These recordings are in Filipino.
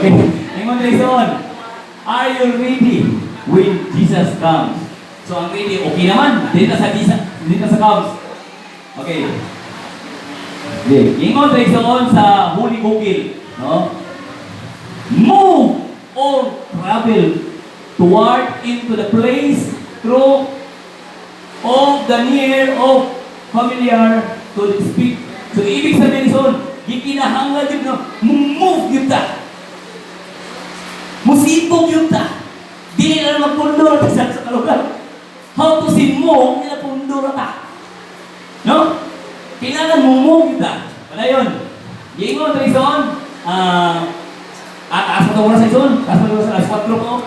Okay. Ingon reason. Are you ready when Jesus comes? So ang ready, okay naman. Dito sa comes. Okay. Okay. Ingon reason sa Holy Bukil. No? Move or travel toward into the place through of the near of familiar to speak. So ibig sabihin son, gikinahanglan yun na move yun ta. Musibog yun ta. Dili na magpundo na sa kalugar. How to sin mo, hindi na pundo na ta. No? Kailangan mo move yun ta. Wala yun. Gingon, Trison, taas mo ito muna sa ison. Taas mo ito sa alas 4 po.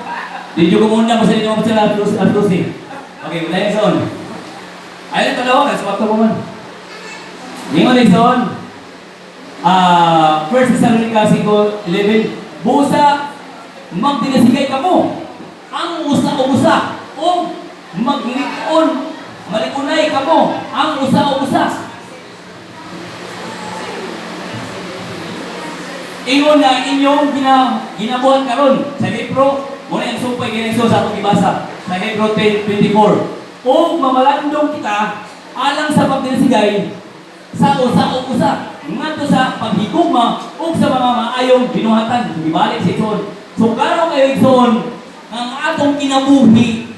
Dito ko muna, masali nyo ako sa alas 12. Okay, wala yung ison. Ayun, talawa, alas 4 po man. Gingon, Trison, 1 Thessalonica 5:11, busa, magdinasigay ka mo. Ang usa-usa, o maglikon, malikunay ka mo. Ang usa-usa. Ingon na inyong ginabuhat karon sa Hebro, muna yung supay ginagso sa atong ibasa sa Hebro 10:24. O mamalandong kita alang sa pagdinasigay sa usa-usa ngadto sa paghigugma ug sa mga maayong binuhatan. Ibalik sa ison. So karon kayo ison ang atong kinabuhi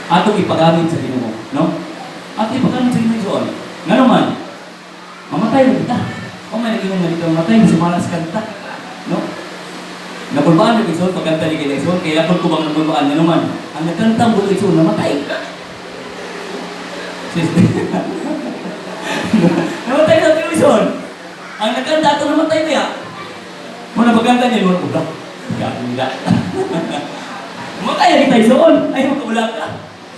atong ipagamit sa Ginoo, no? Atong ipagamit sa Ginoo ison. Ngano man mamatay na kita. O may naging mga dito matay, sumalas kanta. No? Nabulbaan ng Ison, pagkanta ni Ison, kaya ako kubang nabulbaan na naman. Ang nagkantang buto Ison, namatay. Namatay na ito Ison. Ang nagkanta ito, namatay niya. Muna pagkanta niya, muna ulak. Ganda. Namatay na kita Ison. Ay, magkaulak ka.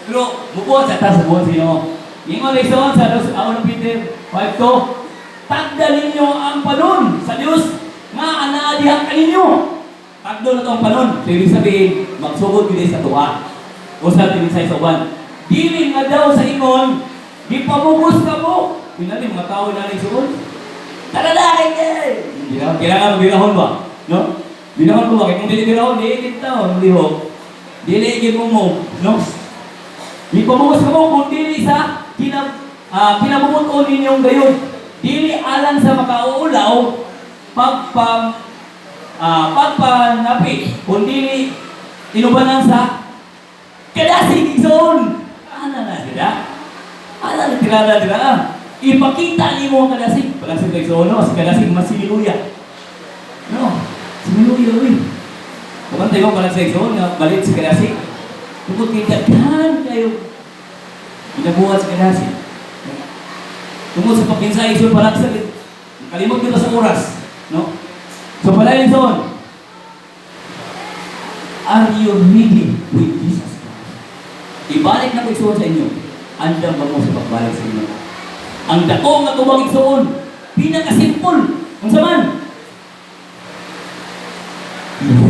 Pero, bubuhat sa taas, bubuhat sino. Yung Ison, sa Aula Peter 5:2, tagdalin nyo ang panon sa Diyos nga anaadihan kaninyo. Tagdo na itong panon. So, ibig sabihin, magsugod yun sa tuwa. O sa tinisay sa uban. Dili nga daw sa ingon, di pamugos ka mo. Yun natin, mga tao na rin sugod. Tagalagay eh! Kailangan magbirahon ba? No? Birahon ko ba? Kaya kung dili birahon, di tao, malihog. Dili igin mo mo. No? Di pamugos ka mo kung dili sa kinabumuton ninyong gayon. Dili alang sa makauulaw pagpanapi kundi inubanan sa kadasig igsoon. Ana na sila? Ana na tirada ipakita ni mo ang kadasig. Kadasig igsoon no, si kadasig masiluya. No, siluya uy. Kumantay mo pala sa igsoon nga balit si kadasig. Tungkol kitaghan kayo inabuhat sa kadasig. Tungkol sa pagkinsay, iso palak sa kalimot kita sa oras. No? So palayan son, are you ready with Jesus Christ? Ibalik na ko isuon sa inyo. Andam ba mo sa pagbalik sa inyo? Ang dako nga tubag isuon, pinakasimpol. Ang saman?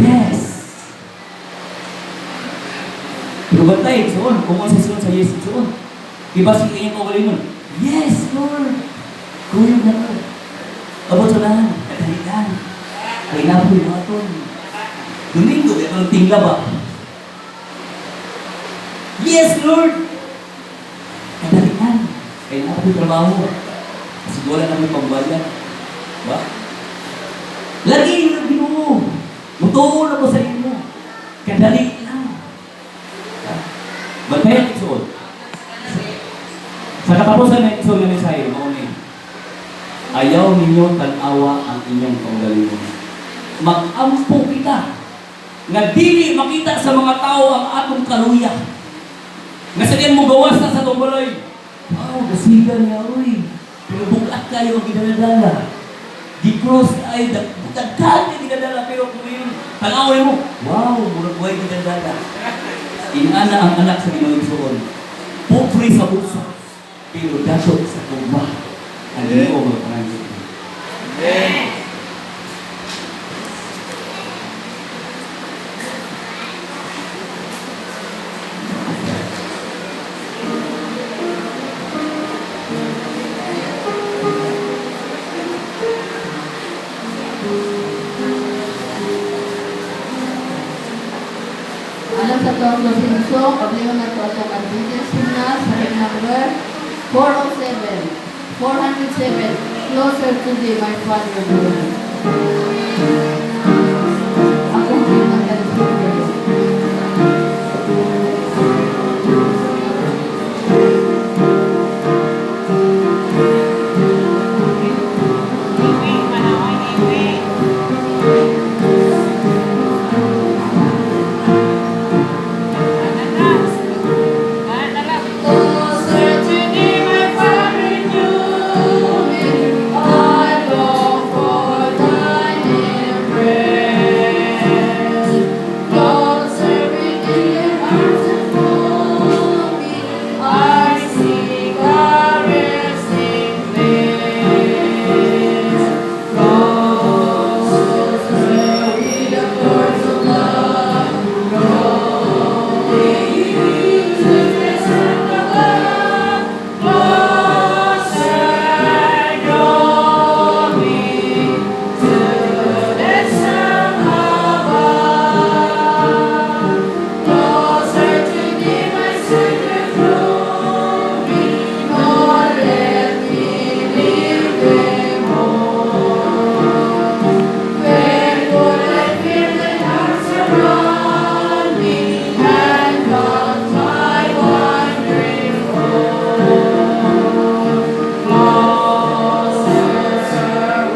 Yes. Pero bantay isuon, kung ang sisuon sa yes isuon. Iba si inyong kawalingon. Yes, Lord. Kuyog na Lord. Abot sa lahan. Katalitan. Kaya na po yung mga ton. Domingo, ito ang tingla ba? Yes, Lord. Katalitan. Kaya na po yung trabaho. Kasi wala na may pagbayan. Ba? Lagi yung Ginoo. Mutuon ako sa inyo. Kadali lang. Bantayan isuon. Sa katapusan ng isang nga mensahe, mauni, ayaw ninyo tanawa ang inyong kaugalingon. Mag-ampo kita nga dili makita sa mga tao ang atong kaluya. Nga sa diyan mo gawas na sa tumbalay. Wow, gasigan niya, uy. Pero bukat kayo ang ginadala. Di-cross ay bukad yung ginadala. Pero kung yun, tanawin mo, wow, murag-way ginadala. Inana ang anak sa Ginoong Isuon. Pupri sa busa. Pero dato sa tugma ang Ginoo mga panangin. Amen. Sinso, Kabliyon na Tuatong Adventist Hymnal sa hymn number 407, Closer to Thee, My Father, Lord. Akong pinagdalhin. Closer to Thee, my Father, knew me. I long for Thine embrace. Closer within Your arms enfold me. I seek a resting place. Closer with the cords of love, rolling to the sun above. Closer, draw me to the sun above. Closer to Thee, my Savior, draw me, nor let me leave Thee more. Where could I feel Thine arms around me, and not my wandering home? Closer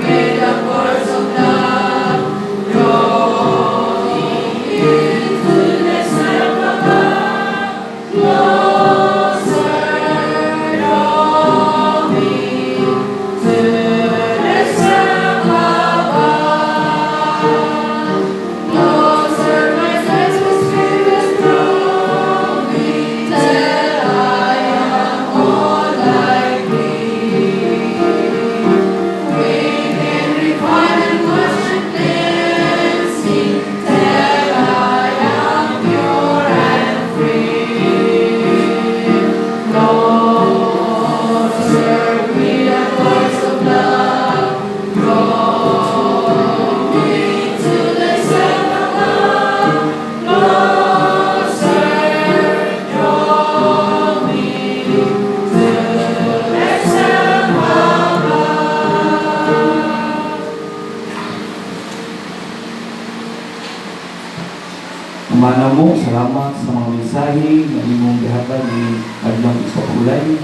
with the cords of love, draw me into the sun above. Closer, draw me to the sun above. Closer, my eyes will spirit draw me, till I am all like Thee. Within refine and wash and cleanse me, till I am pure and free. Closer with the cords of love, draw me to the sun above. Closer, draw me to the sun above. Umana mo, salamat sa mga mensahe na imong gihatag ni adlang isapulay.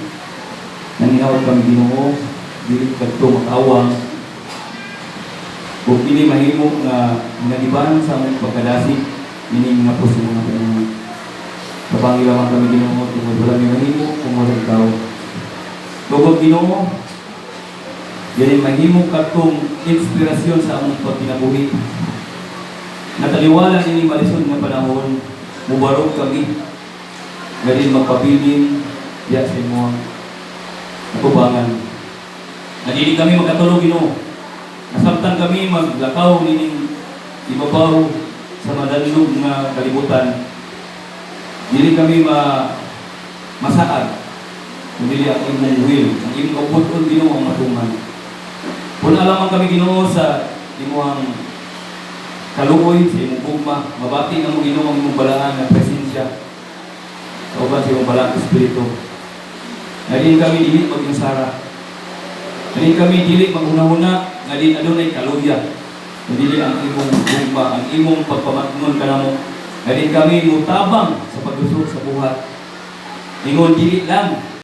Nanginawag kami Ginoo, dili kadto makawang. Kung kini mahimo nga naniban sa among pagkadasig, ini nga puso mga Panginoon. Kapangilaman kami Ginoo, tungod wala mi mahimo kung wala ikaw. Tugod Ginoo, yan mahimo katong inspirasyon sa among pagkinabuhi. Nataliwala ini malisod nga panahon, mubarog kami. Galing magpabilin, ya sa imo kubangan. Nadili kami magkatulog Ginoo. Nasabtan kami maglakaw nining ibabaw sa madalog nga kalibutan. Dili kami masaad. Dili ang imong will, ang imong kaputon Ginoo ang matuman. Kung alam kami Ginoo sa imong kaluoy sa imong gugma, mabati na mo Ginoo ang imong balaan nga presensya. Kauban sa imong balaan espiritu. Nalin kami dili mag-insara. Nalin kami dili maghuna-huna, nalin adunay kaluya. Dili ang imong gugma, ang imong pagpamatngon kanamo. Nalin kami mutabang sa paglusot sa buhat. Ingon dili lang